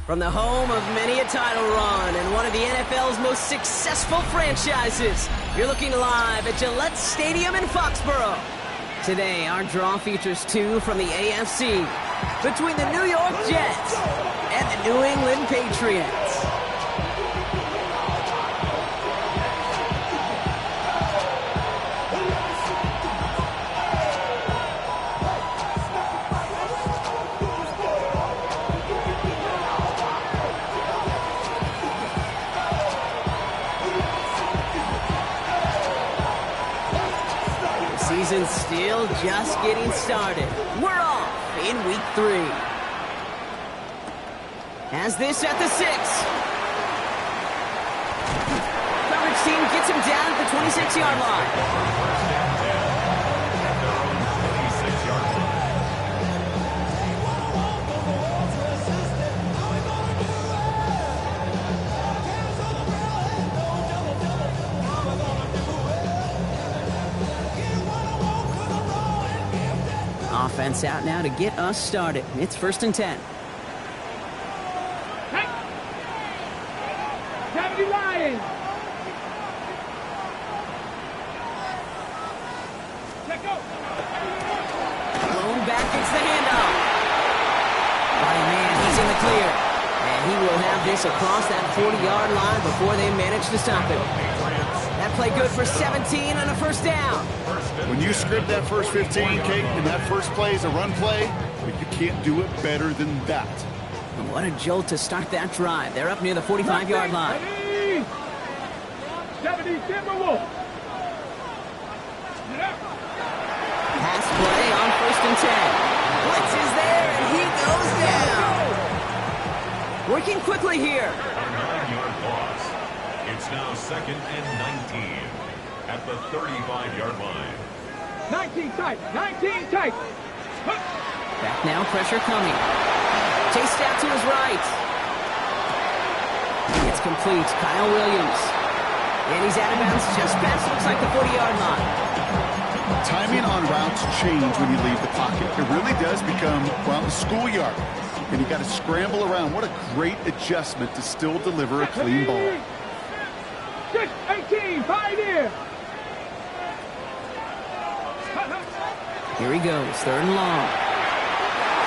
From the home of many a title run and one of the NFL's most successful franchises, you're looking live at Gillette Stadium in Foxborough. Today, our draw features two from the AFC between the New York Jets and the New England Patriots. Season's still just getting started. We're off in week 3. Has this at the 6. Coverage team gets him down at the 26-yard line. Offense out now to get us started. It's 1st and 10. Lions. Blown back, it's the handoff. Oh man, he's in the clear. And he will have this across that 40-yard line before they manage to stop him. That play good for 17 on a 1st down. When you script that first 15, Kate, and that first play is a run play, but you can't do it better than that. And what a jolt to start that drive. They're up near the 45-yard line. 70 Timberwolves. Pass play on 1st and 10. Blitz is there, and he goes down. Working quickly here. 9-yard loss. It's now 2nd and 19 at the 35-yard line. 19 tight. 19 tight. Back now, pressure coming. Chased out to his right. It's complete. Kyle Williams. And he's out of bounds just past, looks like the 40-yard line. Timing on routes change when you leave the pocket. It really does become, well, the schoolyard. And you got to scramble around. What a great adjustment to still deliver a clean ball. 18, 5 here. Here he goes, 3rd and long.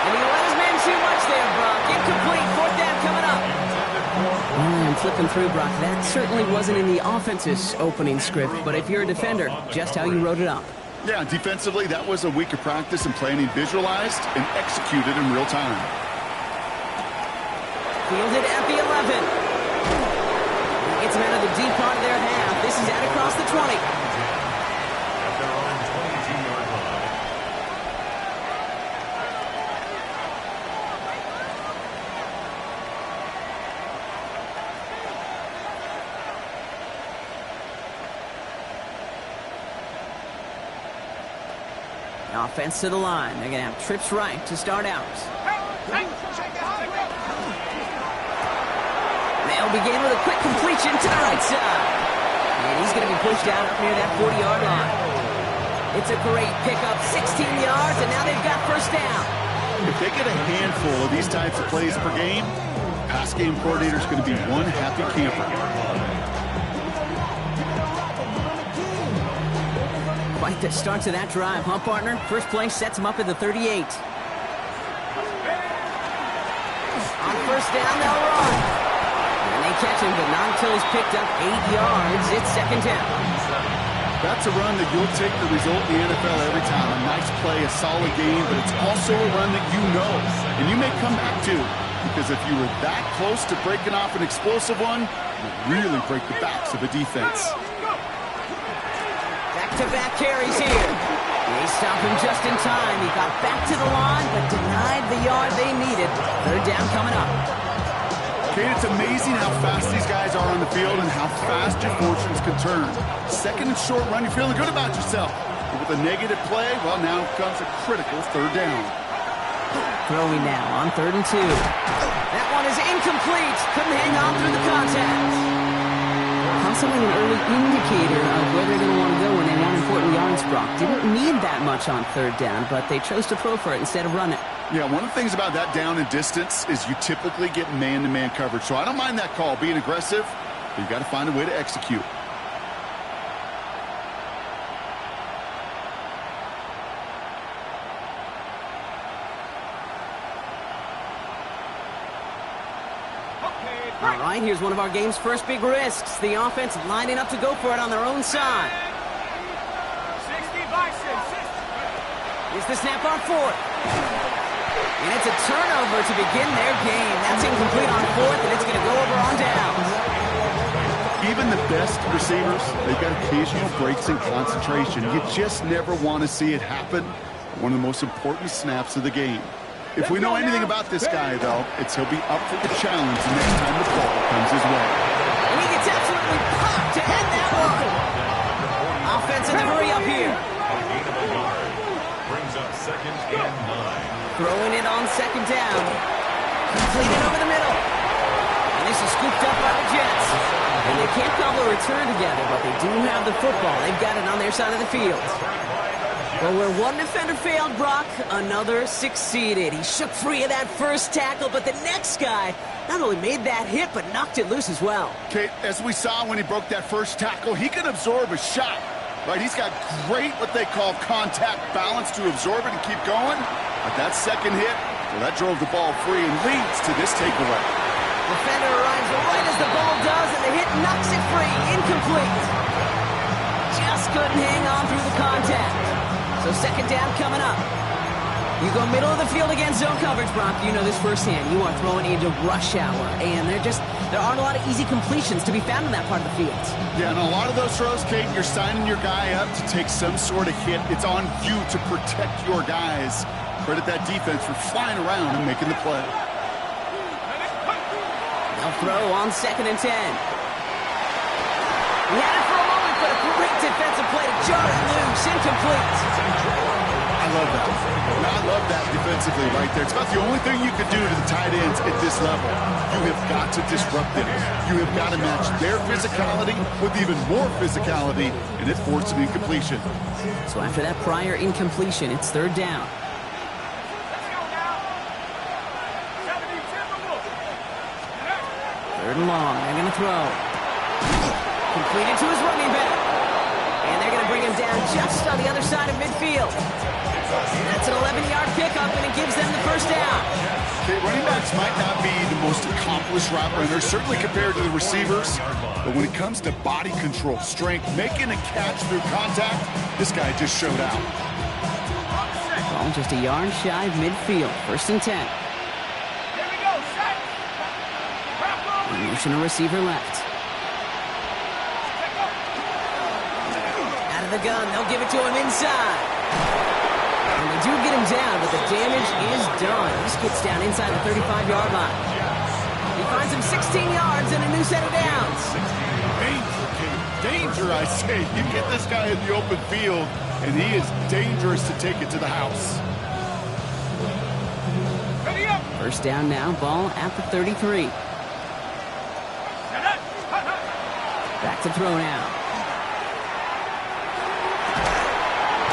And he let his man too much there, Brock. Incomplete, 4th down coming up. I'm flipping through, Brock. That certainly wasn't in the offense's opening script, but if you're a defender, just how you wrote it up. Yeah, defensively, that was a week of practice and planning visualized and executed in real time. Fielded at the 11. Gets him out of the deep part of their half. This is out across the 20. At their own 22-yard line. Offense to the line. They're going to have trips right to start out. They'll begin with a quick completion to the right side. And he's going to be pushed out up near that 40-yard line. It's a great pickup, 16 yards, and now they've got 1st down. If they get a handful of these types of plays per game, pass game coordinator's going to be one happy camper. Quite the start to that drive, huh, partner? First play sets him up at the 38. On 1st down, they'll run. And they catch him, but not until he's picked up 8 yards. It's 2nd down. That's a run that you'll take the result in the NFL every time. A nice play, a solid game, but it's also a run that you know. And you may come back to, because if you were that close to breaking off an explosive one, you'd really break the backs of a defense. Back-to-back carries here. They stop him just in time. He got back to the line, but denied the yard they needed. 3rd down coming up. Kate, it's amazing how fast these guys are on the field and how fast your fortunes can turn. 2nd and short run, you're feeling good about yourself. But with a negative play, well, now comes a critical 3rd down. Throwing now on 3rd and 2. That one is incomplete. Couldn't hang on through the contact. Possibly an early indicator of where they're going to want to go when they want important yards, Brock. Didn't need that much on 3rd down, but they chose to throw for it instead of run it. Yeah, one of the things about that down and distance is you typically get man-to-man coverage. So I don't mind that call, being aggressive, but you got to find a way to execute. All right, here's one of our game's first big risks. The offense lining up to go for it on their own side. 60 by 6. Here's the snap on fourth. And it's a turnover to begin their game. That's incomplete on fourth, and it's going to go over on downs. Even the best receivers, they've got occasional breaks in concentration. You just never want to see it happen. One of the most important snaps of the game. If we know anything about this guy, though, it's he'll be up for the challenge the next time the ball comes his way. And he gets absolutely popped to end that one. Offense in the hurry up here. Brings up 2nd and 9. Throwing it on 2nd down. Completed over the middle. And this is scooped up by the Jets. And they can't cobble a return together, but they do have the football. They've got it on their side of the field. Well, where one defender failed, Brock, another succeeded. He shook free of that first tackle, but the next guy not only made that hit, but knocked it loose as well. Okay, as we saw when he broke that first tackle, he can absorb a shot. Right, he's got great what they call contact balance to absorb it and keep going. But that second hit, well, that drove the ball free and leads to this takeaway. Defender arrives right as the ball does, and the hit knocks it free. Incomplete. Just couldn't hang on through the contact. So 2nd down coming up. You go middle of the field against zone coverage, Brock. You know this firsthand. You are throwing into rush hour, and there aren't a lot of easy completions to be found in that part of the field. Yeah, and a lot of those throws, Kate, you're signing your guy up to take some sort of hit. It's on you to protect your guys. Credit that defense for flying around and making the play. They'll throw on 2nd and 10. He had it for a moment, but a great defensive play to jar it loose. Incomplete. I love that. I love that defensively right there. It's about the only thing you could do to the tight ends at this level. You have got to disrupt them. You have got to match their physicality with even more physicality, and it forced an incompletion. So after that prior incompletion, it's 3rd down. Third and long. They're going to throw. Completed to his running back. And they're going to bring him down just on the other side of midfield. And that's an 11-yard pickup, and it gives them the first down. Okay, running backs might not be the most accomplished route runners, certainly compared to the receivers. But when it comes to body control, strength, making a catch through contact, this guy just showed out. Ball just a yard shy of midfield. 1st and 10. Here we go, set. Motion a receiver left. Out of the gun, they'll give it to him inside. And they do get him down, but the damage is done. He skips down inside the 35-yard line. He finds him 16 yards and a new set of downs. Danger, Kate. Danger, I say. You get this guy in the open field, and he is dangerous to take it to the house. Ready up. 1st down now, ball at the 33. Back to throw now.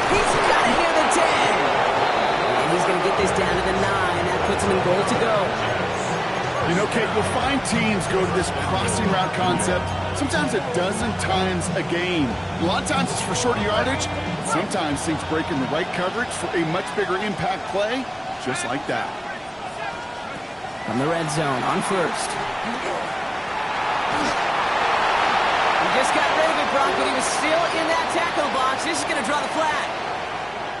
He's got it near the 10. And he's going to get this down to the 9. That puts him in goal to go. You know, Kate, you'll find teams go to this crossing route concept sometimes a dozen times a game. A lot of times it's for shorter yardage. Sometimes things break in the right coverage for a much bigger impact play, just like that. From the red zone on 1st. He just got rid of it, Brock, but he was still in that tackle box. This is going to draw the flag.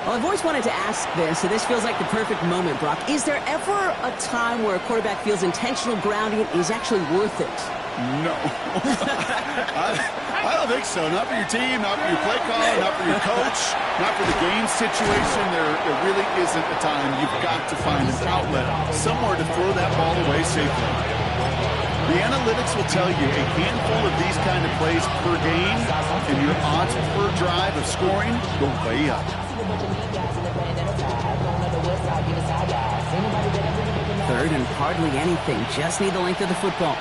Well, I've always wanted to ask this, and this feels like the perfect moment, Brock. Is there ever a time where a quarterback feels intentional grounding is actually worth it? No. I don't think so. Not for your team, not for your play call, not for your coach, not for the game situation. There really isn't a time. You've got to find an outlet, somewhere to throw that ball away safely. The analytics will tell you a handful of these kind of plays per game, and your odds per drive of scoring go way up. 3rd and hardly anything. Just need the length of the football.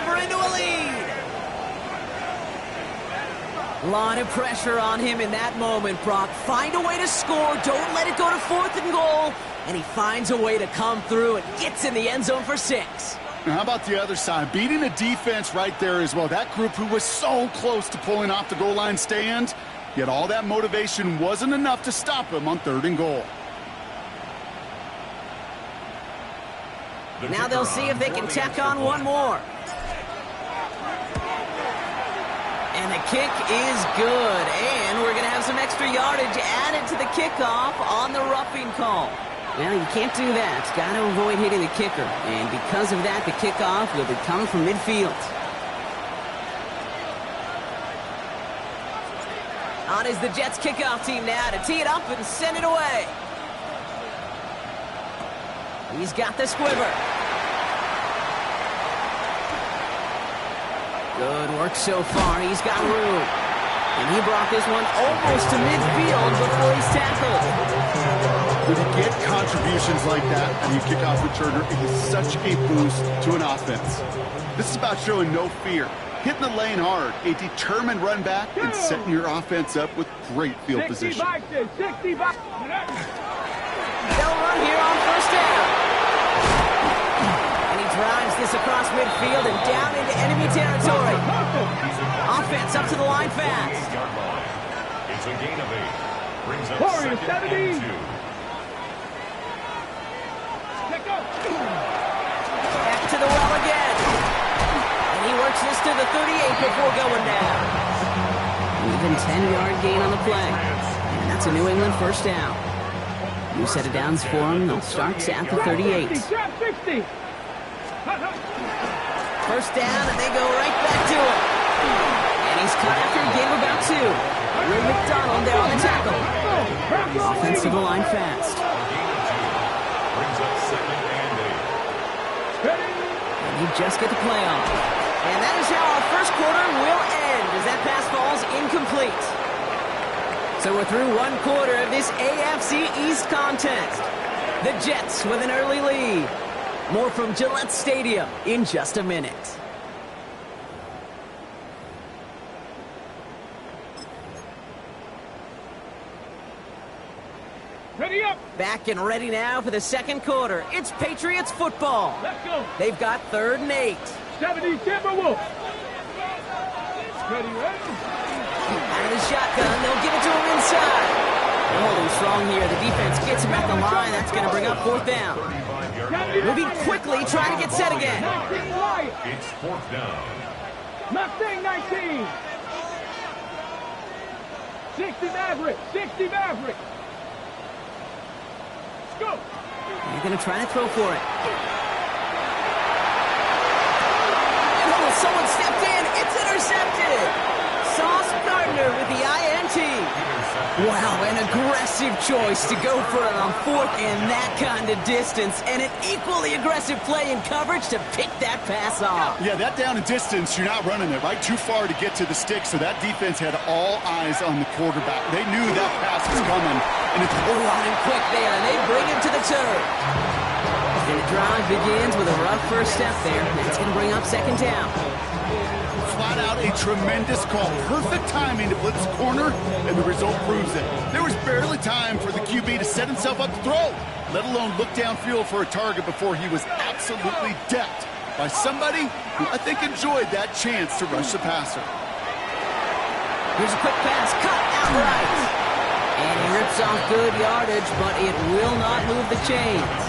over into a lead. A lot of pressure on him in that moment, Brock. Find a way to score. Don't let it go to 4th and goal. And he finds a way to come through and gets in the end zone for 6. Now, how about the other side? Beating the defense right there as well. That group who was so close to pulling off the goal line stand, yet all that motivation wasn't enough to stop him on 3rd and goal. Now they'll see if they can tack on one more. And the kick is good. And we're going to have some extra yardage added to the kickoff on the roughing call. Well, you can't do that. Got to avoid hitting the kicker. And because of that, the kickoff will be coming from midfield. On is the Jets kickoff team now to tee it up and send it away. He's got the squiver. Good work so far. He's got room. And he brought this one almost to midfield before he's tackled. When you get contributions like that and you kick off returner, it is such a boost to an offense. This is about showing no fear, hitting the lane hard, a determined run back, and setting your offense up with great field position. 60 by. They'll run here on 1st down. And he drives this across midfield and down into enemy territory. Offense up to the line fast. It's a gain of 8. Brings up Warriors, 2nd 70. and 2. Back to the well again. And he works this to the 38 before going down. Even 10-yard gain on the play. And that's a New England 1st down. New set of downs for him. They'll start at the 38. 60. 1st down, and they go right back to it. And he's cut after a gain of about 2. Will McDonald there on the tackle. Offense to the line fast. Brings up 2nd and 8. And you just get the play off. And that is how our 1st quarter will end as that pass falls incomplete. So we're through 1 quarter of this AFC East contest. The Jets with an early lead. More from Gillette Stadium in just a minute. Ready up. Back and ready now for the 2nd quarter. It's Patriots football. Let's go. They've got 3rd and 8. 70 Timberwolves. Ready. Out of the shotgun, they'll give it to him inside. They're holding strong here. The defense gets him at the line. That's going to bring up 4th down. Moving quickly, trying to get set again. It's 4th down. Mustang 19. 60 Maverick. 60 Maverick. Let's go. They're going to try to throw for it. Oh, someone stepped in. It's intercepted. Sauce Gardner with the INT. Wow, an aggressive choice to go for it on 4th and that kind of distance. And an equally aggressive play in coverage to pick that pass off. Yeah, that down and distance, you're not running it, right? Too far to get to the stick, so that defense had all eyes on the quarterback. They knew that pass was coming. And it's on him quick there, and they bring him to the turf. And the drive begins with a rough 1st step there. That's going to bring up 2nd down. flat out a tremendous call. Perfect timing to blitz corner, and the result proves it. There was barely time for the QB to set himself up to throw, let alone look downfield for a target before he was absolutely decked by somebody who I think enjoyed that chance to rush the passer. Here's a quick pass, cut outright. And he rips off good yardage, but it will not move the chains.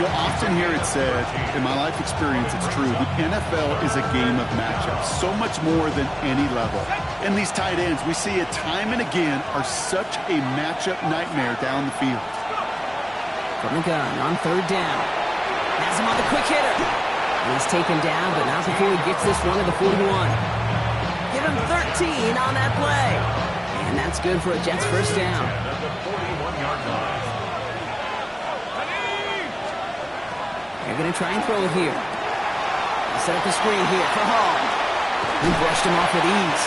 You'll often hear it said, in my life experience, it's true, the NFL is a game of matchups, so much more than any level. And these tight ends, we see it time and again, are such a matchup nightmare down the field. From the gun on third down. Has him on the quick hitter. And he's taken down, but not before he gets this one to the 41. Give him 13 on that play. And that's good for a Jets first down. At the 41-yard line. They're going to try and throw it here. Set up the screen here for Hall. He brushed him off with ease.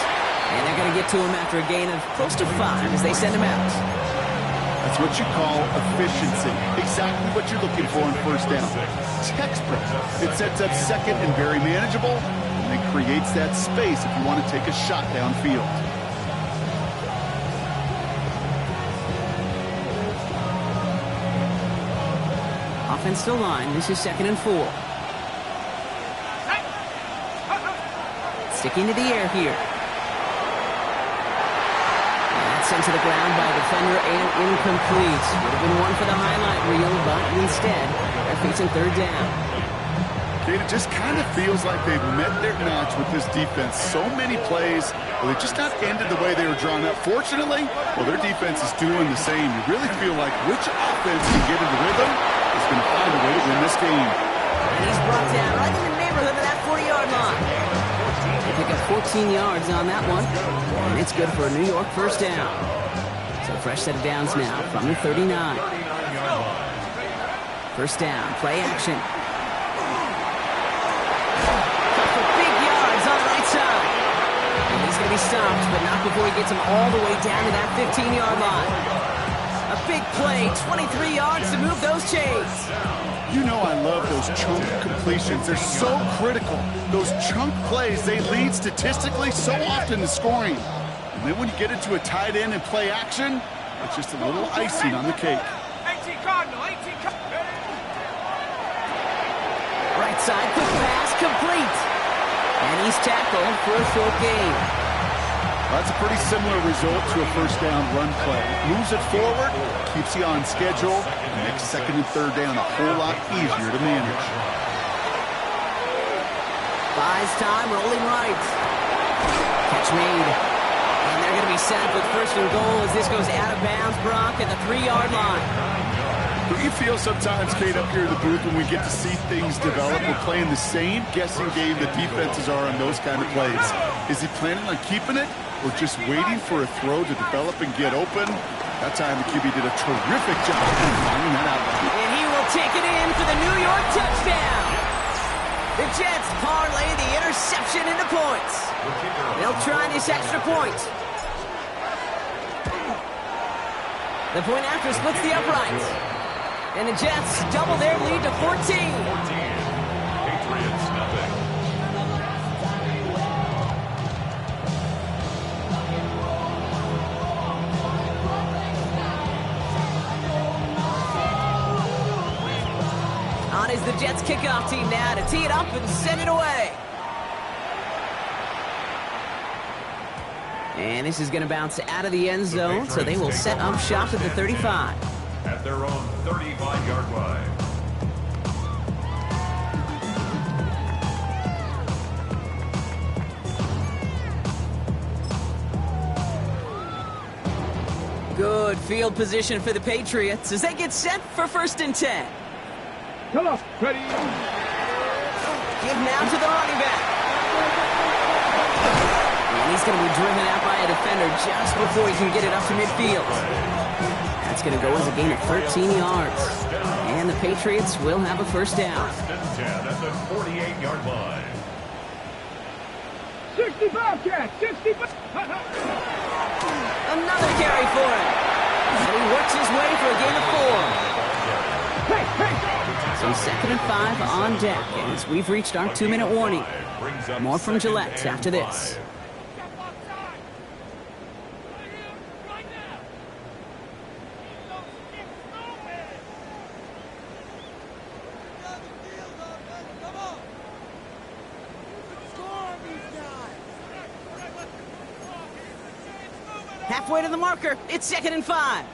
And they're going to get to him after a gain of close to 5 as they send him out. A It's what you call efficiency. Exactly what you're looking for on first down. Textbook. It sets up second and very manageable, and it creates that space if you want to take a shot downfield. Offensive line, this is 2nd and 4. Sticking to the air here. And that's sent to the ground by a defender and incomplete. Would have been one for the highlight reel, but instead, they're facing 3rd down. It just kind of feels like they've met their match with this defense. So many plays, well, they just not ended the way they were drawn up. Fortunately, well, their defense is doing the same. You really feel like which offense can get into rhythm is going to find a way to win this game. And he's brought down right in the neighborhood of that 40-yard line. They pick up 14 yards on that one, and it's good for a New York first down. So fresh set of downs now from the 39. First down, play action. He's going to be stopped, but not before he gets him all the way down to that 15-yard line. A big play, 23 yards to move those chains. You know I love those chunk completions. They're so critical. Those chunk plays, they lead statistically so often to scoring. And then when you get into a tight end and play action, it's just a little icing on the cake. 18 Cardinal, 18 Cardinal. Right side, quick pass, complete. And he's tackled for a short gain. That's a pretty similar result to a first down run play. Moves it forward, keeps you on schedule, and makes 2nd and 3rd down a whole lot easier to manage. Buys time, rolling right. Catch made. And they're going to be set up with 1st and goal as this goes out of bounds, Brock, at the 3-yard line. You feel sometimes, Kate, up here in the booth when we get to see things develop. We're playing the same guessing game the defenses are on those kind of plays. Is he planning on keeping it or just waiting for a throw to develop and get open? That time the QB did a terrific job of finding that out. And he will take it in for the New York touchdown. The Jets parlay the interception into points. They'll try this extra point. The point after splits the uprights. And the Jets double their lead to 14. Patriots, nothing. On is the Jets kickoff team now to tee it up and send it away. And this is going to bounce out of the end zone, so they will set up shop at the 35. At their own 35-yard line. Good field position for the Patriots as they get set for 1st and 10. Come on, ready. Give now to the running back. And he's going to be driven out by a defender just before he can get it up to midfield. That's going to go as a gain of 13 yards. And the Patriots will have a first down. 10 at the 48-yard line. 65 catch, 65. Another carry for him. And he works his way for a gain of 4. So 2nd and 5 on deck as we've reached our 2-minute warning. More from Gillette after this. Halfway to the marker. It's 2nd and 5.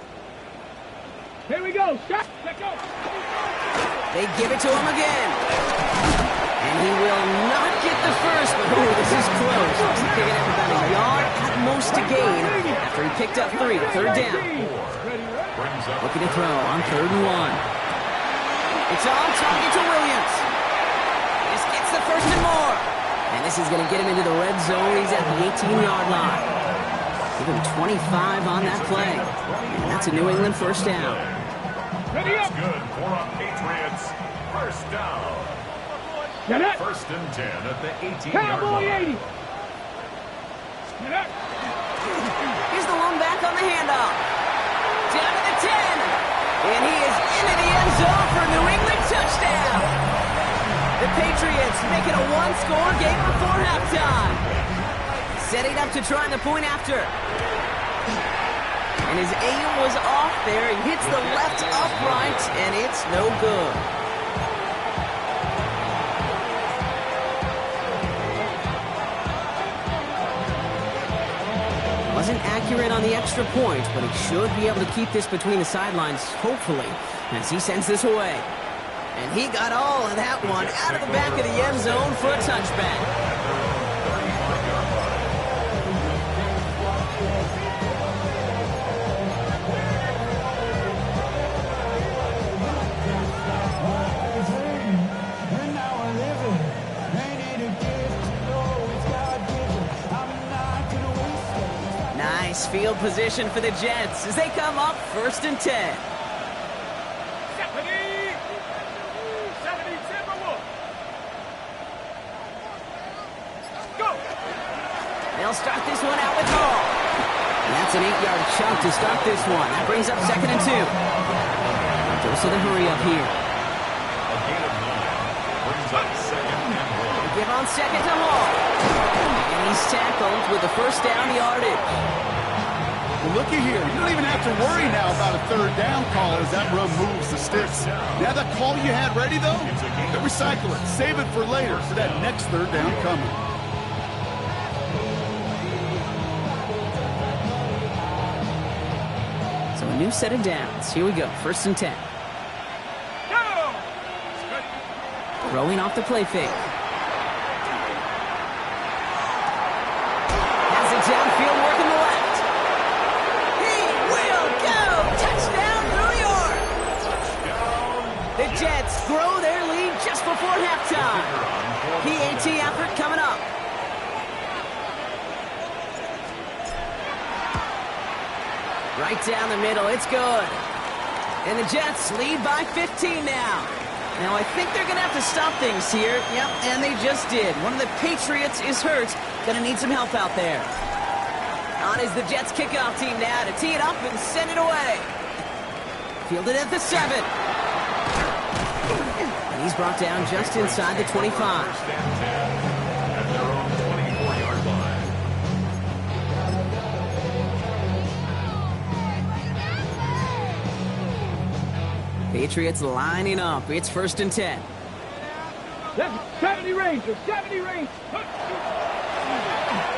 Here we go. Shot. Let go. They give it to him again. And he will not get the first, but this is close. He's picking up about a yard at most to gain after he picked up 3. 3rd down. Looking to throw on 3rd and 1. It's on target to Williams. This gets the 1st and more. And this is going to get him into the red zone. He's at the 18-yard line. Give him 25 on that play. And that's a New England first down. Ready up. Good for a Patriots first down. Get it. 1st and 10 at the 18-yard Cowboy line. 80. Get it. Here's the one back on the handoff. down to the 10. And he is into the end zone for a New England touchdown. The Patriots make it a one-score game before halftime. Setting up to try the point after. And his aim was off there. He hits the left upright, and it's no good. Wasn't accurate on the extra point, but he should be able to keep this between the sidelines, hopefully, as he sends this away. And he got all of that one out of the back of the end zone for a touchback. Nice field position for the Jets as they come up 1st and 10. They'll start this one out with Hall. And that's an 8-yard chunk to start this one. That brings up 2nd and 2. Goes to the hurry up here. A gain of 9 brings up 2nd and 1. They give on 2nd to Hall. And he's tackled with the first down yardage. Well, looky here. You don't even have to worry now about a 3rd down call as that run moves the sticks. Now that call you had ready, though, recycle it. Save it for later for that next 3rd down coming. So a new set of downs. Here we go. 1st and 10. Throwing off the play fake. Has it downfield working the left. He will go. Touchdown, New York. The Jets grow their lead just before halftime. PAT effort coming up. Right down the middle. It's good. And the Jets lead by 15 now. Now, I think they're going to have to stop things here. Yep, and they just did. One of the Patriots is hurt. Going to need some help out there. On is the Jets kickoff team now to tee it up and send it away. Fielded at the 7. And he's brought down just inside the 25. At their own 24-yard line. Patriots lining up. It's 1st and 10. 70 Rangers, 70 Rangers.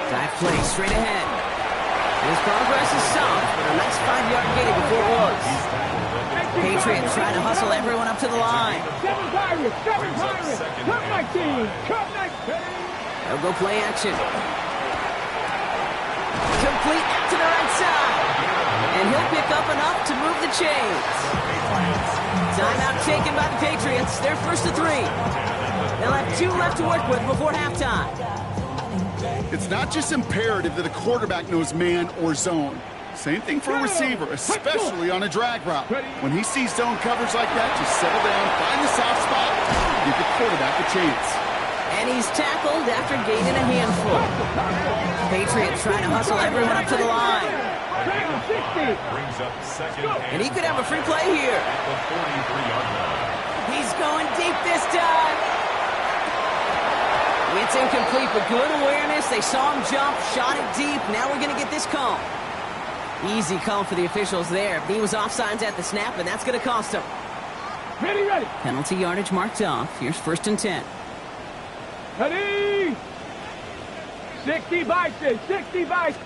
Dive play straight ahead. And his progress is soft, but a nice 5-yard gain before it was. Patriots trying to hustle everyone up to the line. 7 Pirates, 7 Pirates. Come my team, come my team. They'll go play action. Complete out to the right side. And he'll pick up enough to move the chains. Timeout taken by the Patriots. They're 1st to 3. They'll have 2 left to work with before halftime. It's not just imperative that a quarterback knows man or zone. Same thing for a receiver, especially on a drag route. When he sees zone coverage like that, just settle down, find the soft spot, give the quarterback a chance. And he's tackled after gaining a handful. Patriots trying to hustle everyone up to the line. Brings up 2nd And he could have a free play here. at the 43-yard line. He's going deep this time. It's incomplete, but good awareness. They saw him jump, shot it deep. Now we're going to get this call. Easy call for the officials there. He was offsides at the snap, and that's going to cost him. Ready, ready. Penalty yardage marked off. Here's 1st and 10. Ready. 60 Bison, 60 Bison.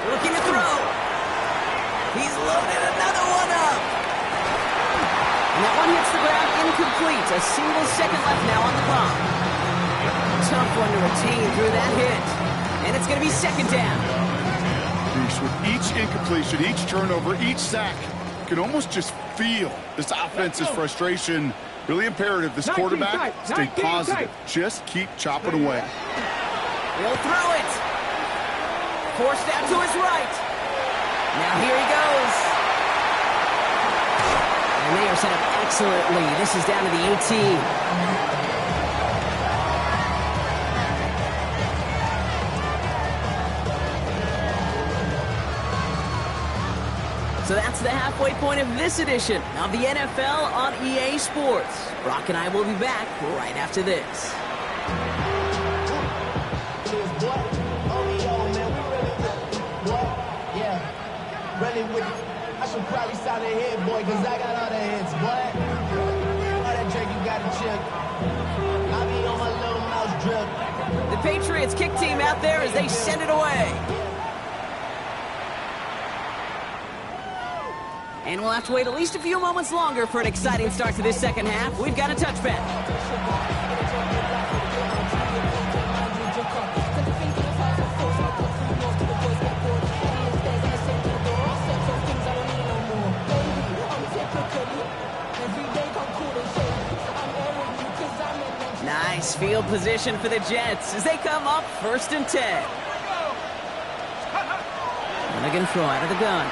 Looking to throw. He's loaded another one up. And that one hits the ground incomplete. A single second left now on the clock. Tough one to retain through that hit. And it's going to be 2nd down. With each incompletion, each turnover, each sack, you can almost just feel this offense's frustration. Really imperative this quarterback stay positive. Just keep chopping away. He'll throw it. Forced out to his right. Now here he goes. And they are set up excellently. This is down to the 18. So that's the halfway point of this edition of the NFL on EA Sports. Brock and I will be back right after this. I should probably sign a hit, boy, because I got all the hits, boy. All that drink you got to chip. I be on my little mouse drip. The Patriots kick team out there as they send it away. And we'll have to wait at least a few moments longer for an exciting start to this second half. We've got a touchback. Nice field position for the Jets as they come up 1st and 10. And they're going to throw out of the gun.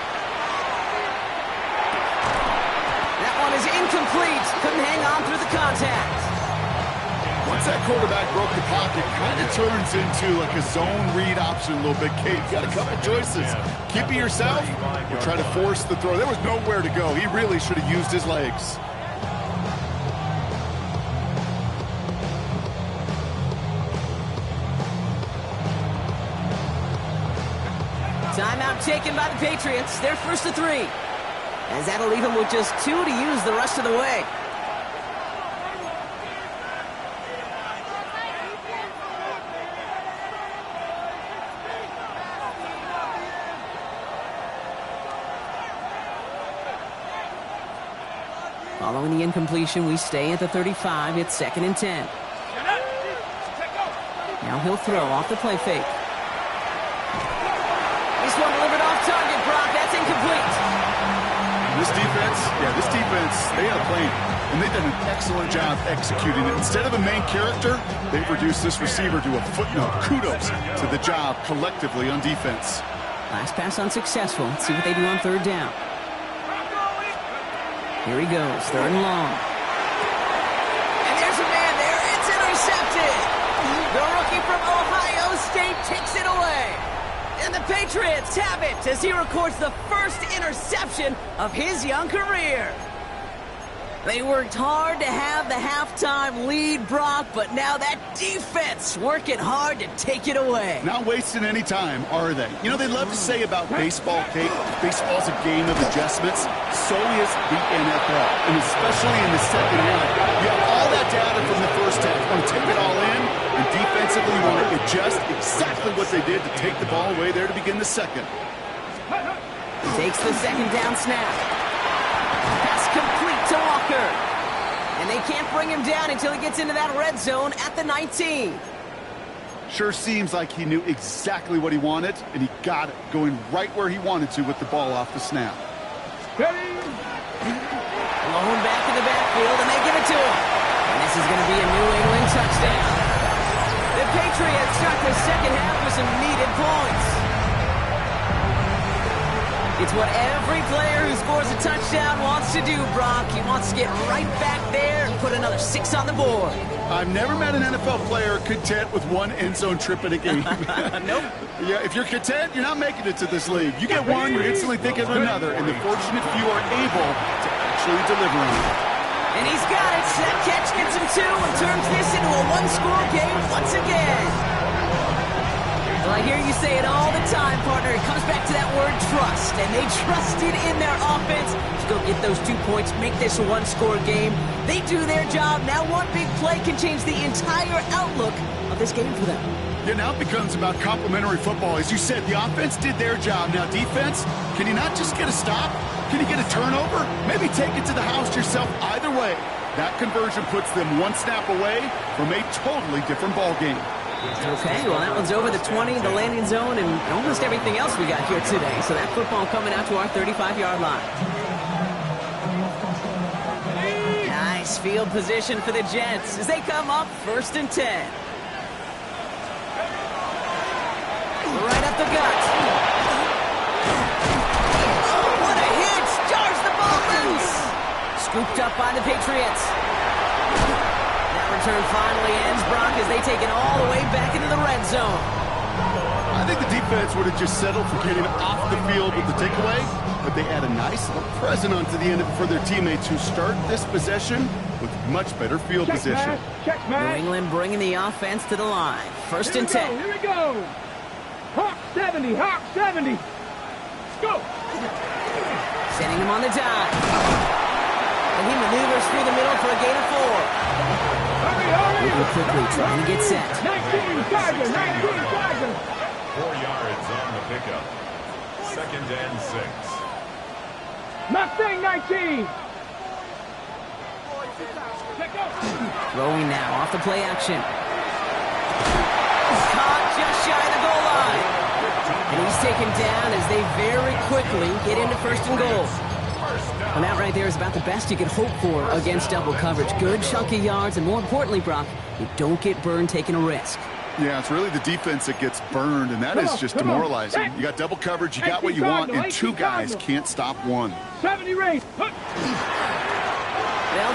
That one is incomplete. Couldn't hang on through the contact. Once that quarterback broke the pocket, kind of turns into like a zone read option a little bit. Kate, you got a couple choices. Keep it yourself or try to force the throw. There was nowhere to go. He really should have used his legs. Timeout taken by the Patriots. They're 1st and 3. As that'll leave them with just 2 to use the rest of the way. Following the incompletion, we stay at the 35. It's 2nd and 10. Now he'll throw off the play fake. This one delivered off target, Brock. That's incomplete. This defense, they had a plan, and they've done an excellent job executing it. Instead of a main character, they've reduced this receiver to a footnote. Kudos to the job collectively on defense. Last pass unsuccessful. Let's see what they do on 3rd down. Here he goes, 3rd and long. And there's a man there. It's intercepted. The rookie from Ohio State takes it away. And the Patriots have it as he records the first interception of his young career. They worked hard to have the halftime lead, Brock, but now that defense working hard to take it away. Not wasting any time, are they? You know, they love to say about baseball, Kate, baseball's a game of adjustments. So is the NFL, and especially in the second half. You have all that data from the first half. You want to take it all in, and defensively you want to adjust exactly what they did to take the ball away there to begin the second. Takes the 2nd down snap. Pass complete to Walker. And they can't bring him down until he gets into that red zone at the 19. Sure seems like he knew exactly what he wanted, and he got it, going right where he wanted to with the ball off the snap. Blown back in the backfield, and they give it to him. And this is going to be a New England touchdown. The Patriots start the second half with some needed points. It's what every player who scores a touchdown wants to do, Brock. He wants to get right back there and put another 6 on the board. I've never met an NFL player content with one end zone trip in a game. Nope. Yeah, if you're content, you're not making it to this league. You get one, you're instantly thinking of another, and the fortunate few are able to actually deliver on it. And he's got it. That catch gets him 2 and turns this into a 1-score game once again. Well, I hear you say it all the time, partner. It comes back to that word trust, and they trusted in their offense to go get those 2 points, make this a 1-score game. They do their job. Now one big play can change the entire outlook of this game for them. Yeah, now it becomes about complementary football. As you said, the offense did their job. Now defense, can you not just get a stop? Can you get a turnover? Maybe take it to the house yourself. Either way, that conversion puts them 1 snap away from a totally different ball game. Okay, well, that one's over the 20, the landing zone, and almost everything else we got here today. So that football coming out to our 35-yard line. Nice field position for the Jets as they come up 1st and 10. Right up the gut. Oh, what a hit! Jars the ball loose! Scooped up by the Patriots. Return finally ends, Brock, as they take it all the way back into the red zone. I think the defense defense would have just settled for getting off the field with the takeaway, but they add a nice little present onto the end of it for their teammates who start this possession with much better field position. Check, New man. England bringing the offense to the line. First and 10. Here we go. Hawk 70, Hawk 70. Let's go. Sending him on the dive. And he maneuvers through the middle for a gain of 4. Hurry. Moving quickly, trying to get set. 19 Tiger, 19 Tiger. 4 yards on the pickup. 2nd and 6. Mustang 19. Throwing now off the play action. Caught just shy of the goal line. And he's taken down as they very quickly get into 1st and goal. And that right there is about the best you could hope for against double coverage. Good chunk of yards, and more importantly, Brock, you don't get burned taking a risk. Yeah, it's really the defense that gets burned, and that is just demoralizing. You got double coverage, you got what you want, and 2 guys can't stop one. 70 race. They'll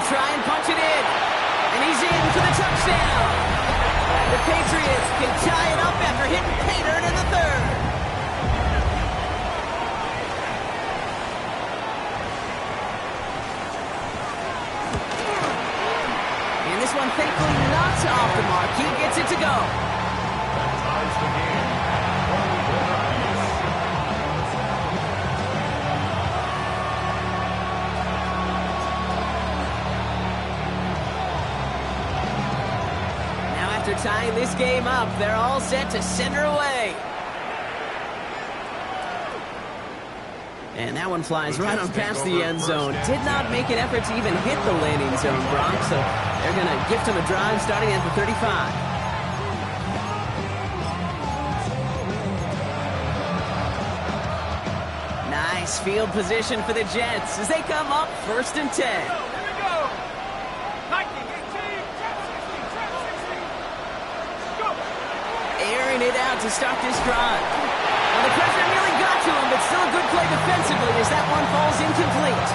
try and punch it in. And he's in for the touchdown. The Patriots can tie it up after hitting Pater in the 3rd. And this one, thankfully, not off the mark. He gets it to go. That ties the game. Now after tying this game up, they're all set to send her away. And that one flies right on past the end zone. Did not make an effort to even hit the landing zone, Brock, so they're going to gift him a drive starting at the 35. Nice field position for the Jets as they come up 1st and 10. Here we go. 19, 18, go. Airing it out to start this drive. Well, the pressure nearly got to him, but still a good play defensively as that one falls incomplete.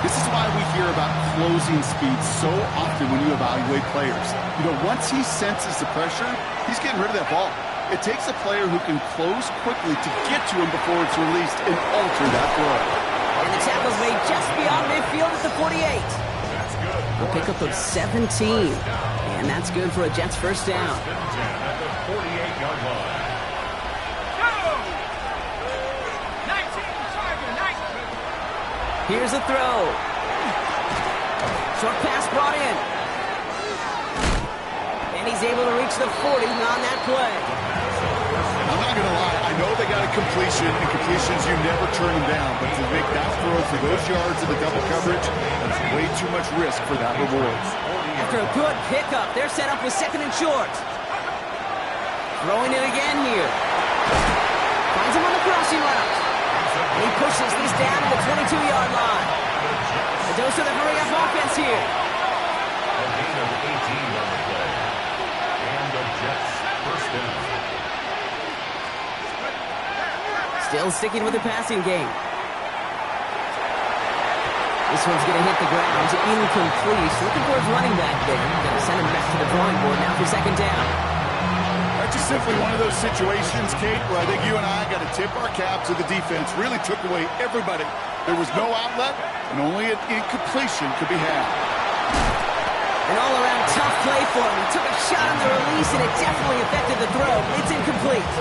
This is why we hear about closing speed so often when you evaluate players. You know, once he senses the pressure, he's getting rid of that ball. It takes a player who can close quickly to get to him before it's released and alter that throw. And the tackle's made just beyond midfield at the 48. That's good. A pickup of 17. And that's good for a Jets first down. 1st and 10 at the 48-yard line. Here's a throw. Short pass brought in. And he's able to reach the 40 on that play. I'm not going to lie. I know they got a completion, and completions, you never turn them down. But to make that throw for those yards in the double coverage, that's way too much risk for that reward. After a good pickup, they're set up with 2nd and short. Throwing it again here. Finds him on the crossing route. And he pushes this down to the 22-yard line. A dose of the hurry-up offense here. A gain of 18 on the play. And the Jets first down. Still sticking with the passing game. This one's going to hit the ground. Incomplete. Looking for his running back there. Going to send him back to the drawing board now for 2nd down. That's just simply one of those situations, Kate, where I think you and I got to tip our cap to the defense. Really took away everybody. There was no outlet, and only an incompletion could be had. An all-around tough play for him. He took a shot on the release, and it definitely affected the throw. It's incomplete.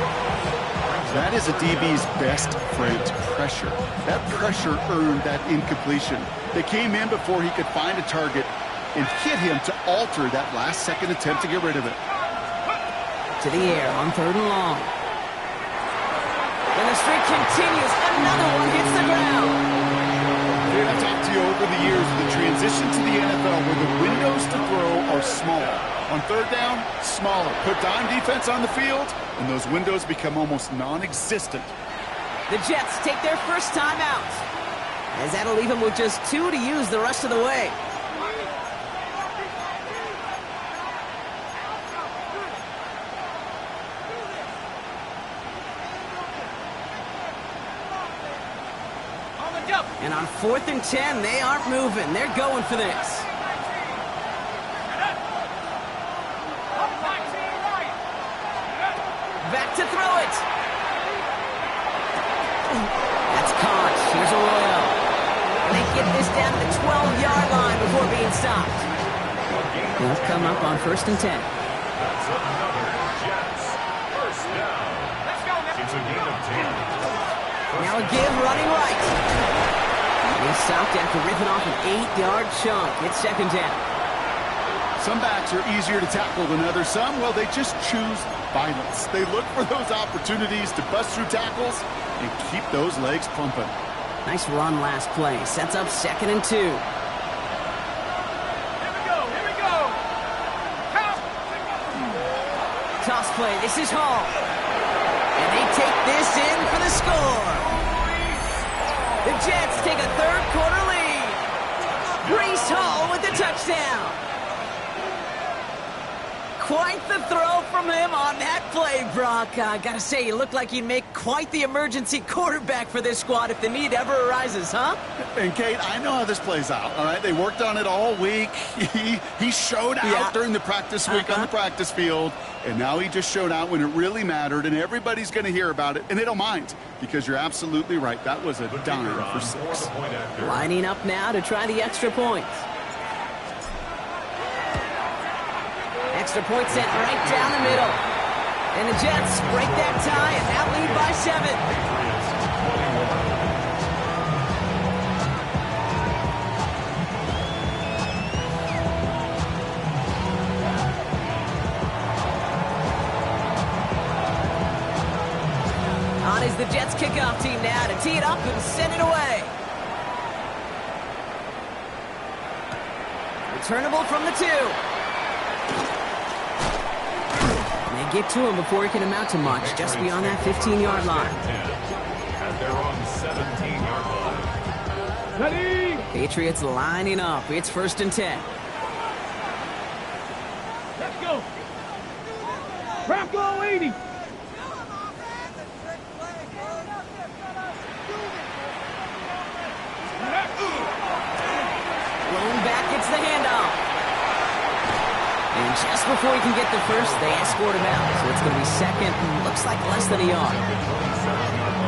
That is a DB's best friend, pressure. That pressure earned that incompletion. They came in before he could find a target and hit him to alter that last-second attempt to get rid of it. To the air on 3rd and long. And the streak continues. Another one hits the ground. Dude, I've talked to you over the years of the transition to the NFL where the windows to throw are small. On 3rd down, smaller. Put dime defense on the field, and those windows become almost non-existent. The Jets take their first time out, as that'll leave them with just 2 to use the rest of the way. And on 4th and 10, they aren't moving. They're going for this. Back to throw it. That's caught. Here's Arroyo. And they get this down to the 12-yard line before being stopped. They'll come up on 1st and 10. That's another Jets first down. Let's go. It's a gain of 10. Now a give running right. He stopped after ripping off an 8-yard chunk. It's 2nd down. Some backs are easier to tackle than others. Some, well, they just choose violence. They look for those opportunities to bust through tackles and keep those legs pumping. Nice run last play. Sets up 2nd and 2. Here we go. Count. Toss play. This is Hall. And they take this in for the score. The Jets take a third-quarter lead. Breece Hall with the touchdown. Quite the throw from him on that play, Brock. I gotta say, you look like you'd make quite the emergency quarterback for this squad if the need ever arises, huh? And, Kate, I know how this plays out, all right? They worked on it all week. He showed out during the practice week on the practice field, and now he just showed out when it really mattered, and everybody's going to hear about it, and they don't mind, because you're absolutely right. That was a dime for 6. Lining up now to try the extra points. Extra point sent right down the middle. And the Jets break that tie and now lead by 7. On is the Jets kickoff team now to tee it up and send it away. Returnable from the 2. They get to him before he can amount to much, just beyond that 15-yard line. At their own 17-yard line. Ready. Patriots lining up. It's 1st and 10. Let's go. Bronco 80. Blown back gets the handoff. And just before he can get the first, they escort him out. So it's going to be 2nd and looks like less than a yard.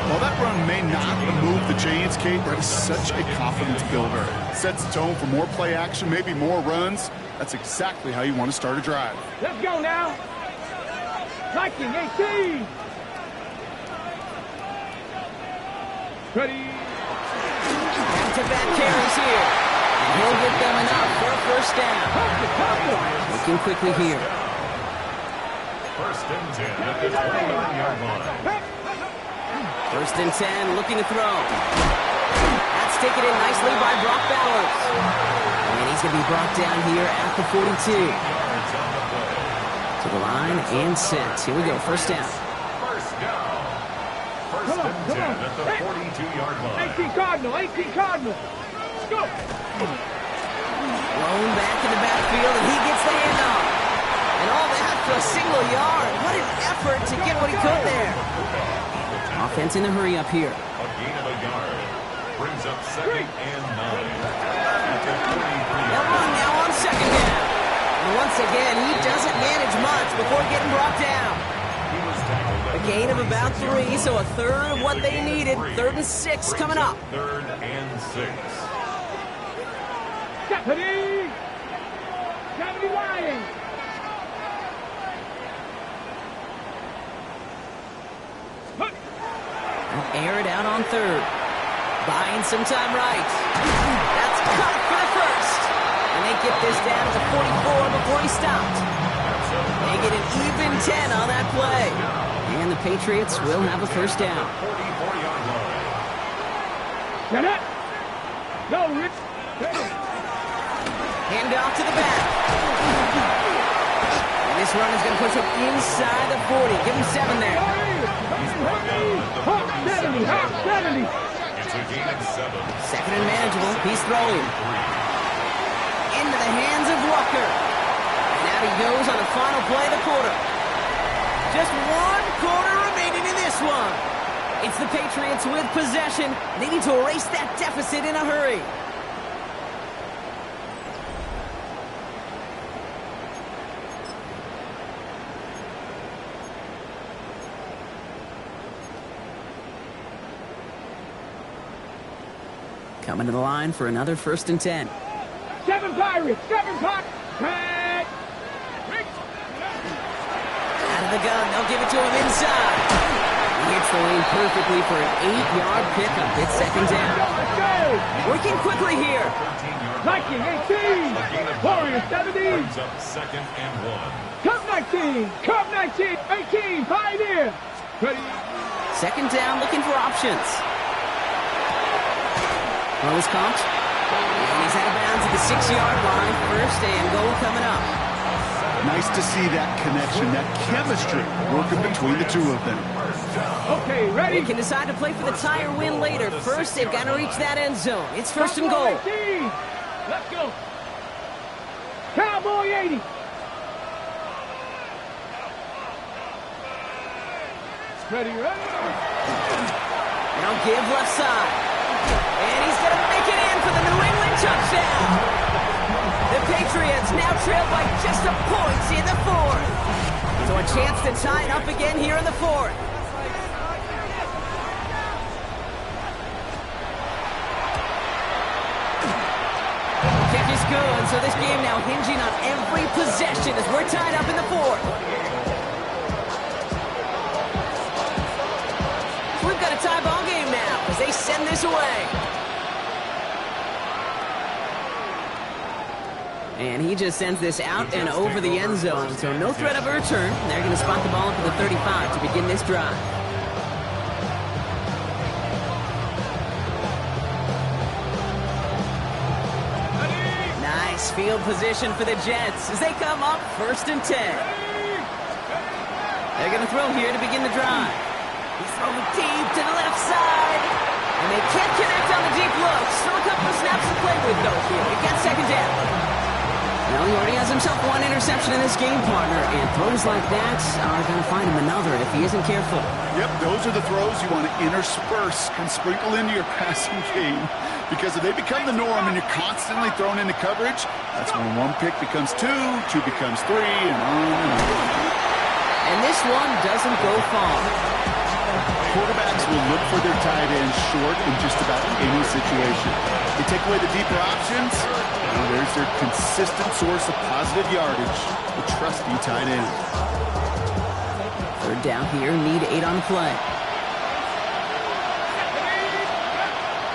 Well, that run may not have moved the chains, Kate, but it's such a confidence builder. Sets the tone for more play action, maybe more runs. That's exactly how you want to start a drive. Let's go now. Viking 18. Ready. Back-to-back carries here. And he'll get them enough for a first down. Looking quickly here. 1st and 10 at the 21-yard line. 1st and 10, looking to throw. That's taken in nicely by Brock Bowers. And he's going to be brought down here at the 42. To the line and sent. Here we go, 1st down. First down. 1st and 10 at the 42-yard line. 18 Cardinal. Let's go. Blown back in the backfield, and he gets the handoff. And all that for a single yard. What an effort to get what he could there. Offense in a hurry up here. A gain of a yard. Brings up 2nd and 9. At the 43-yard They'll run now on 2nd down. And once again, he doesn't manage much before getting brought down. He was tackled A gain of about 3, so a third of what they needed. 3rd and 6 coming up. 3rd and 6. Deputy. Deputy Lion. Air it out on 3rd. Buying some time right. That's cut for the first. And they get this down to the 44 before he stopped. They get an even 10 on that play. And the Patriots will have a first down. 44-yard line. Get it. Go, Rich. Hand off to the back. And this run is going to push him inside the 40. Give him 7 there. Hawk 70. Hawk 70. It's a gain of 7. 2nd and manageable. He's throwing. Into the hands of Walker. And now he goes on the final play of the quarter. Just 1 quarter remaining in this one. It's the Patriots with possession. They need to erase that deficit in a hurry. Coming to the line for another 1st and 10. 7 Pirates, 7 Pirates. Out of the gun, they'll give it to him inside. He hits the lane perfectly for an 8-yard pickup. It's 2nd down. Working quickly here. Viking 18, Warriors 17. Brings up 2nd and 1. Cup 19, Cup 19, 18, Pioneer. Ready. 2nd down, looking for options. Well, is caught. And he's out of bounds at the 6-yard line. 1st and goal coming up. Nice to see that connection, that chemistry working between the two of them. Okay, ready. They can decide to play for the tie or win later. First, they've got to reach that end zone. It's 1st and goal. 18. Let's go. Cowboy 80. Ready, ready. Now give left side. And he's going to make it in for the New England touchdown. The Patriots now trail by just a point in the 4th. So a chance to tie it up again here in the 4th. Kick is good, so this game now hinging on every possession as we're tied up in the 4th. So we've got a tie ball game now as they send this away. And he just sends this out and over the end zone, so no threat of a return. They're going to spot the ball up at the 35 to begin this drive. Nice field position for the Jets as they come up 1st and 10. They're going to throw here to begin the drive. He's throwing deep to the left side. And they can't connect on the deep look. Still a couple of snaps to play with, though, here. He got 2nd down. Well, he already has himself 1 interception in this game, partner, and throws like that are going to find him another if he isn't careful. Yep, those are the throws you want to intersperse and sprinkle into your passing game, because if they become the norm and you're constantly thrown into coverage, that's when 1 pick becomes 2, 2 becomes 3, and on and on. And this one doesn't go far. Quarterbacks will look for their tight ends short in just about any situation. They take away the deeper options, and there's their consistent source of positive yardage, the trusty tight end. 3rd down here, need 8 on the play.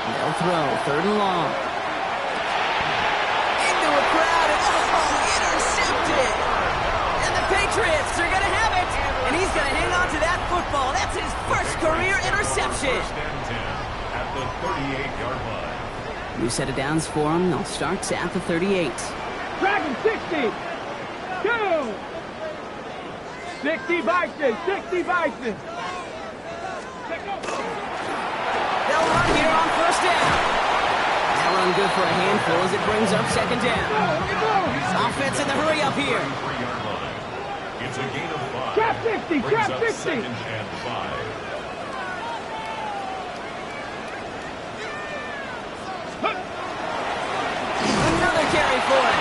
They'll throw, 3rd and long. Into a crowd, and intercepted! And the Patriots are going to have it, and he's going to hang on to that football. That's his 1st career interception. 1st and 10 at the 38-yard line. New set of downs for him. They'll start at the 38. Dragon 60. 2. 60 Bison. 60 Bison. They'll run here on 1st down. That run good for a handful as it brings up 2nd down. Offense in the hurry up here. 3-yard line. It's a gain of 5. Trap 60. Trap 60. 2nd and 5. Another carry for it.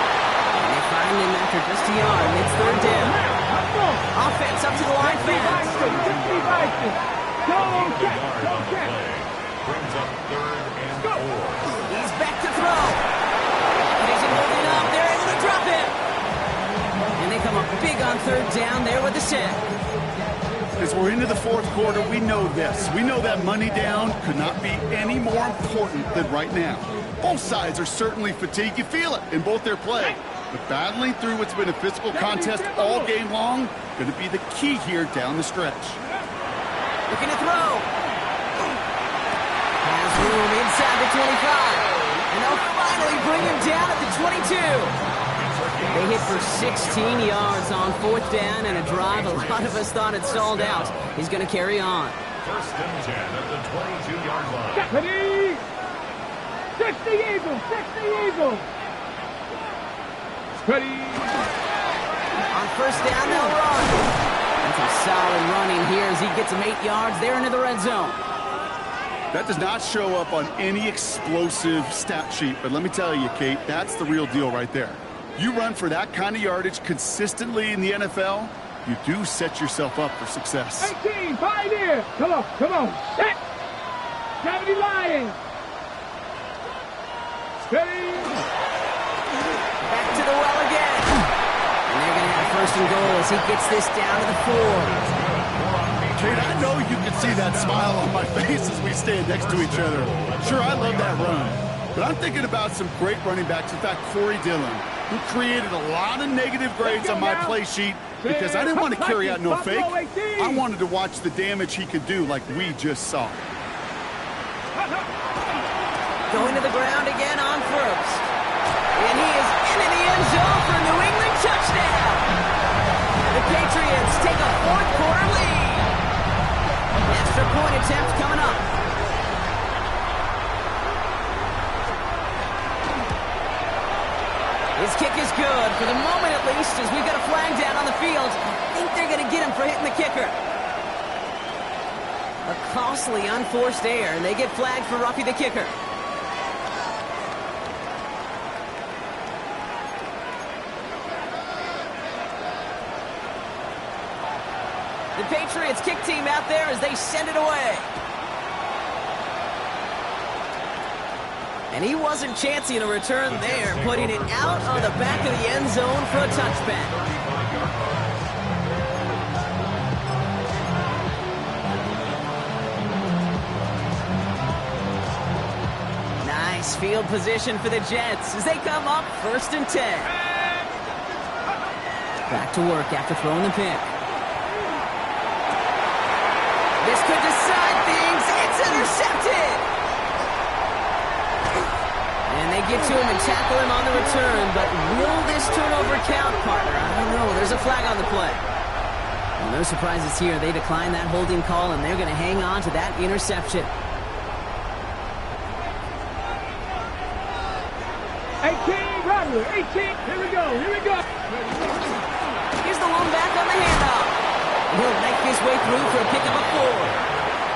And they find him after just a yard, and it's 3rd down. Offense up to the line fast. 60 Bison. Go check. Go check. Brings up 3rd and 4. He's back to throw. And he's holding up. They're able to drop him. And they come up big on 3rd down there with the sack. As we're into the 4th quarter, we know this. We know that money down could not be any more important than right now. Both sides are certainly fatigued. You feel it in both their play. But battling through what's been a physical contest all game long, going to be the key here down the stretch. Looking to throw. Has room inside the 25. And they'll finally bring him down at the 22. They hit for 16 yards on 4th down and a drive a lot of us thought had stalled out. He's going to carry on. 1st and 10 at the 22-yard line. Ready. 60 Eagles. 60 Eagles. Ready. On 1st down, they'll run. That's a solid running here as he gets him 8 yards. They're into the red zone. That does not show up on any explosive stat sheet, but let me tell you, Kate, that's the real deal right there. You run for that kind of yardage consistently in the NFL, you do set yourself up for success. 18, Pioneer. Come on, come on. Set. 70 Lions. Ready? Back to the well again. And they're going to have first and goal as he gets this down to the 4. Kate, I know you can see that smile on my face as we stand next to each other. Sure, I love that run. But I'm thinking about some great running backs. In fact, Corey Dillon, who created a lot of negative grades on my play sheet because I didn't want to carry out no fake. I wanted to watch the damage he could do like we just saw. Going to the ground again on first. And he is into the end zone for a New England touchdown. The Patriots take a fourth quarter lead. Extra point attempt coming up. His kick is good, for the moment at least, as we've got a flag down on the field. I think they're going to get him for hitting the kicker. A costly unforced error, and they get flagged for roughing the kicker. The Patriots kick team out there as they send it away. And he wasn't chancing a return there, putting it out on the back of the end zone for a touchback. Nice field position for the Jets as they come up first and 10. Back to work after throwing the pick. This could decide things. It's intercepted. And they get to him and tackle him on the return, but will this turnover count, partner? I don't know. There's a flag on the play. Well, no surprises here. They decline that holding call, and they're going to hang on to that interception. 18, Rodler, 18. Here we go, here we go. Here's the lone back on the handoff. He'll make his way through for a pickup of 4.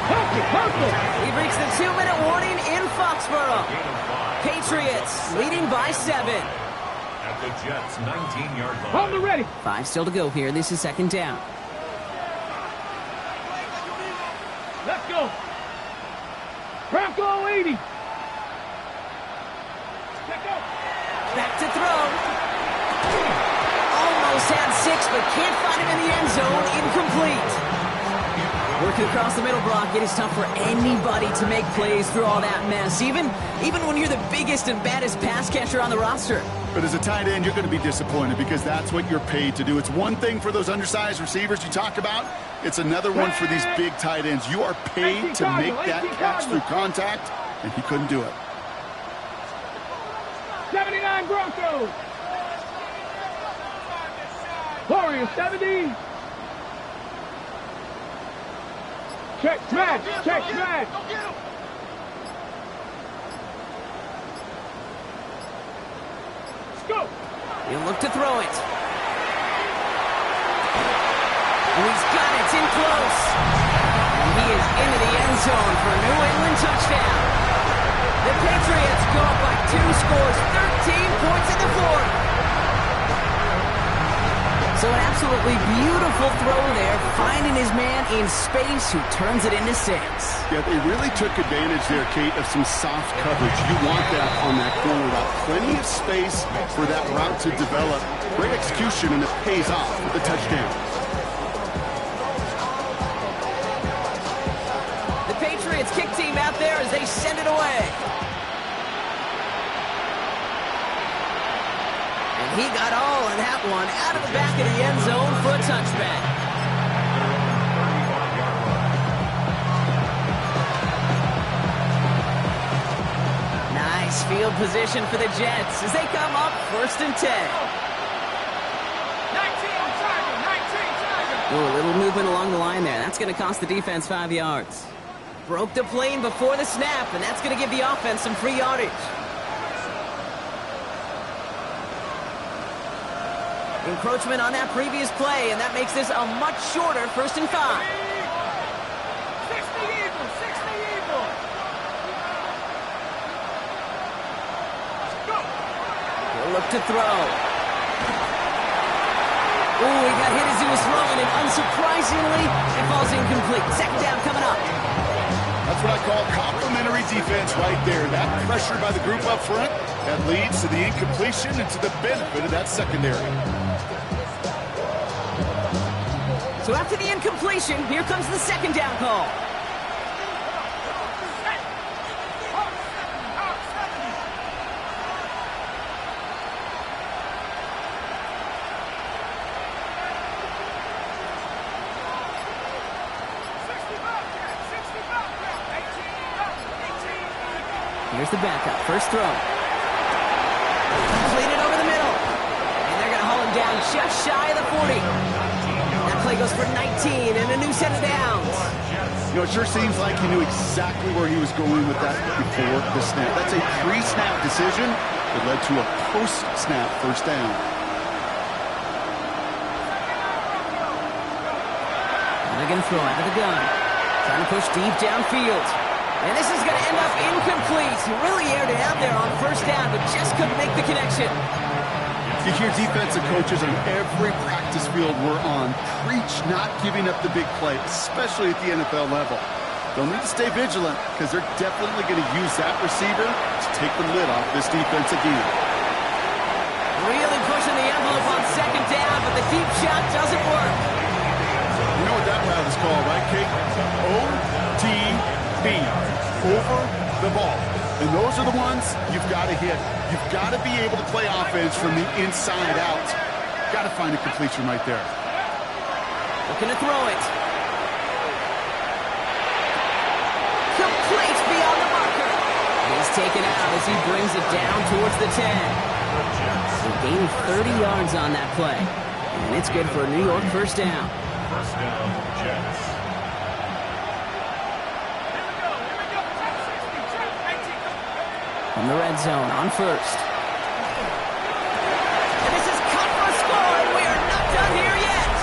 He breaks the 2-minute warning in Foxborough. Patriots leading by 7. At the Jets' 19-yard line. Hold it ready. 5 still to go here. This is second down. Let's go. Bronco 80. Let's go. Back to throw. Almost had 6, but can't find him in the end zone. Incomplete. Working across the middle, Brock, it is tough for anybody to make plays through all that mess, even when you're the biggest and baddest pass catcher on the roster. But as a tight end, you're going to be disappointed because that's what you're paid to do. It's one thing for those undersized receivers you talk about. It's another one for these big tight ends. You are paid to make that catch through contact, and he couldn't do it. 79 Broncos. Warriors 70. Check smash, check smash. Let's go. He'll look to throw it. And he's got it. It's in close. And he is into the end zone for a New England touchdown. The Patriots go up by 2 scores, 13 points in the fourth. So an absolutely beautiful throw there, finding his man in space who turns it into 6. Yeah, they really took advantage there, Kate, of some soft coverage. You want that on that corner route. Plenty of space for that route to develop. Great execution, and it pays off with the touchdown. The Patriots kick team out there as they send it away. He got all of that one out of the back of the end zone for a touchback. Nice field position for the Jets as they come up first and 10. 19 Ooh, a little movement along the line there. That's going to cost the defense 5 yards. Broke the plane before the snap, and that's going to give the offense some free yardage. Encroachment on that previous play, and that makes this a much shorter first and 5. 60 Eagles, 60 Eagles. Go. He'll look to throw. Ooh, he got hit as he was throwing, and unsurprisingly, it falls incomplete. Second down coming up. That's what I call complimentary defense right there. That pressure by the group up front That leads to the incompletion and to the benefit of that secondary. So after the incompletion, here comes the second down call. Here's the backup. First throw. Completed over the middle. And they're going to haul him down just shy of the 40. That play goes for 19 and a new set of downs. You know, it sure seems like he knew exactly where he was going with that before the snap. That's a pre-snap decision that led to a post-snap first down. And they're going to throw out of the gun. Trying to push deep downfield. And this is going to end up incomplete. He really aired it out there on first down, but just couldn't make the connection. You hear defensive coaches on every practice field we're on preach not giving up the big play, especially at the NFL level. They'll need to stay vigilant because they're definitely going to use that receiver to take the lid off this defense again. Really pushing the envelope on second down, but the deep shot doesn't work. You know what that route is called, right, Kate? OTB. Over the ball. And those are the ones you've got to hit. You've got to be able to play offense from the inside out. Got to find a completion right there. Looking to throw it. Complete beyond the marker. He's taken out as he brings it down towards the 10. So gained 30 yards on that play. And it's good for a New York first down. First down, Jets. From the red zone on first. And this is cut for a score, and we are not done here yet.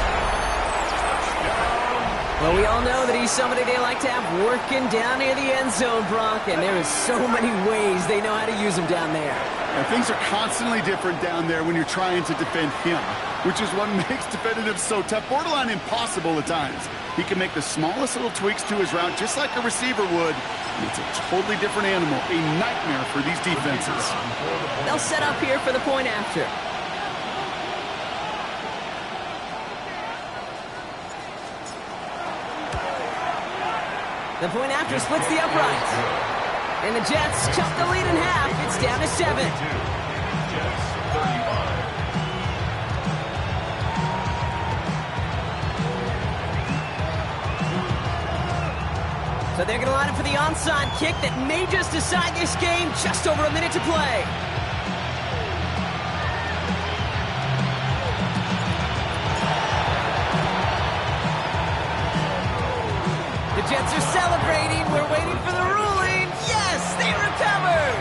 Well, we all know that he's somebody they like to have working down near the end zone, Brock, and there is so many ways they know how to use him down there. And things are constantly different down there when you're trying to defend him, which is what makes defending him so tough, borderline impossible at times. He can make the smallest little tweaks to his route just like a receiver would. And it's a totally different animal, a nightmare for these defenses. They'll set up here for the point after. The point after splits the uprights. And the Jets cut the lead in half. It's down to 7. Jets 35. So they're going to line up for the onside kick that may just decide this game. Just over a minute to play. The Jets are celebrating. We're waiting for the ruling. Yes, they recovered.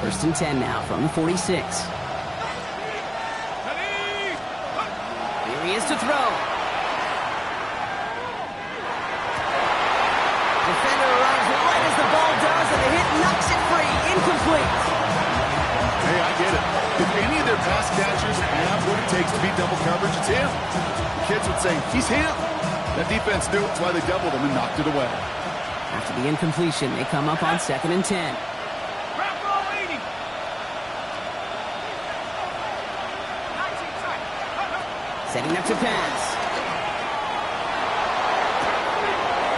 First and 10 now from the 46. He is to throw. Defender arrives right as the ball does, and the hit knocks it free. Incomplete. Hey, I get it. If any of their pass catchers have what it takes to beat double coverage, it's him. The kids would say, he's him. That defense knew it's why they doubled him and knocked it away. After the incompletion, they come up on 2nd and 10. Setting up to pass.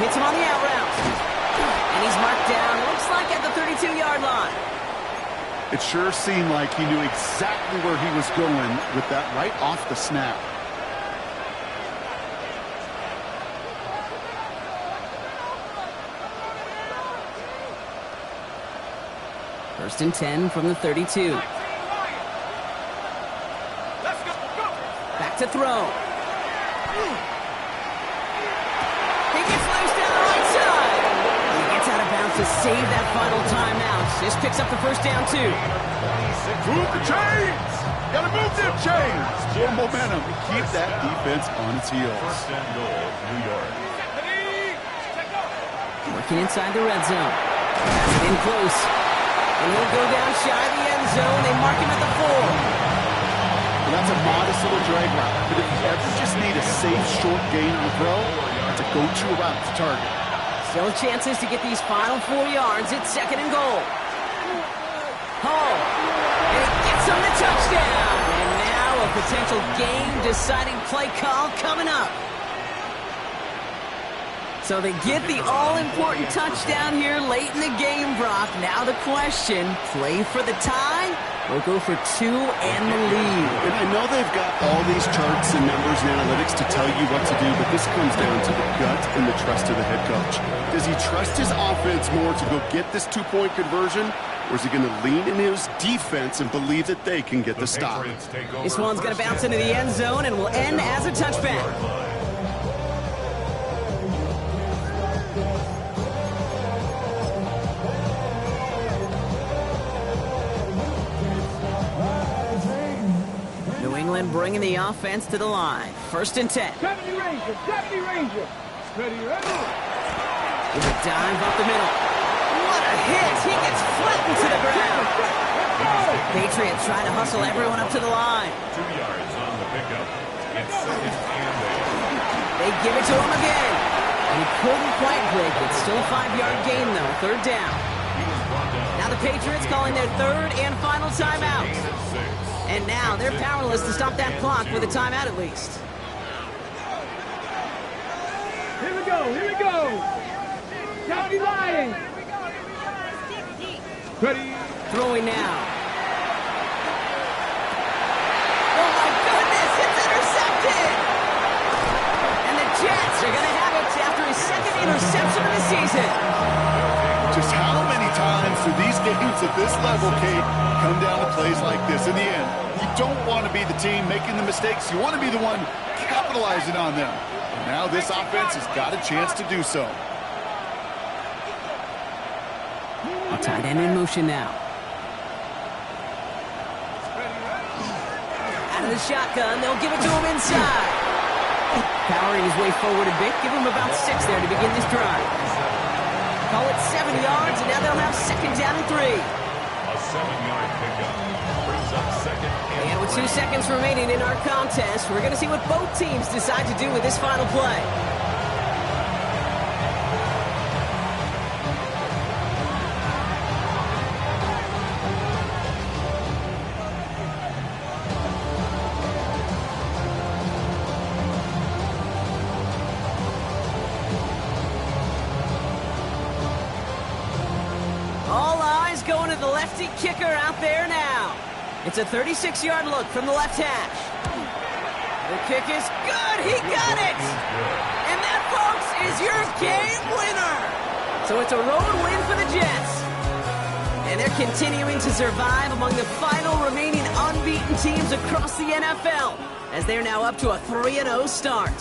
Hits him on the out route. And he's marked down, looks like at the 32-yard line. It sure seemed like he knew exactly where he was going with that right off the snap. First and 10 from the 32. Back to throw. He gets loose down the right side. He gets out of bounds to save that final timeout. This picks up the first down, too. Move the chains! Gotta move them chains! More momentum to keep that defense on its heels. First and goal, New York. Working inside the red zone. Pass it in close. And he'll go down shy of the end zone. They mark him at the 4. That's a modest little drag route. But if you ever just need a safe, short gain on the throw, it's a go-to route to target. Still chances to get these final 4 yards. It's 2nd and goal. Hall. And he gets him the touchdown. And now a potential game-deciding play call coming up. So they get the all-important touchdown here late in the game, Brock. Now the question, play for the tie or go for 2 and the lead? And I know they've got all these charts and numbers and analytics to tell you what to do, but this comes down to the gut and the trust of the head coach. Does he trust his offense more to go get this 2-point conversion, or is he going to lean in his defense and believe that they can get the stop? This one's going to bounce into the end zone and will end as a touchback. New England bringing the offense to the line. 1st and 10. 70 Ranger, 70 Ranger. Ready, ready. With a dive up the middle. What a hit! He gets flattened to the ground. Patriots trying to hustle everyone up to the line. 2 yards on the pickup. It's 2nd and 8. They give it to him again. And he couldn't quite break it. Still a 5-yard gain, though. 3rd down. Now the Patriots calling their 3rd and final timeout. And now they're powerless to stop that clock with a timeout at least. Here we go, here we go. County Lions. Ready. Throwing now. Oh my goodness, it's intercepted! And the Jets are going to have it after his 2nd interception of the season. Just how many times do these games at this level, Kate, come down to plays like this? In the end, you don't want to be the team making the mistakes. You want to be the one capitalizing on them. And now this offense has got a chance to do so. A tight end in motion now. Out of the shotgun, they'll give it to him inside. Powering his way forward a bit. Give him about 6 there to begin this drive. Call it 7 yards, and now they'll have 2nd down and 3. A 7-yard pickup brings up 2nd And with 2 seconds remaining in our contest, we're going to see what both teams decide to do with this final play. Going to the lefty kicker out there now. It's a 36-yard look from the left hash. The kick is good. He got it. And that, folks, is your game winner. So it's a road win for the Jets. And they're continuing to survive among the final remaining unbeaten teams across the NFL as they're now up to a 3-0 start.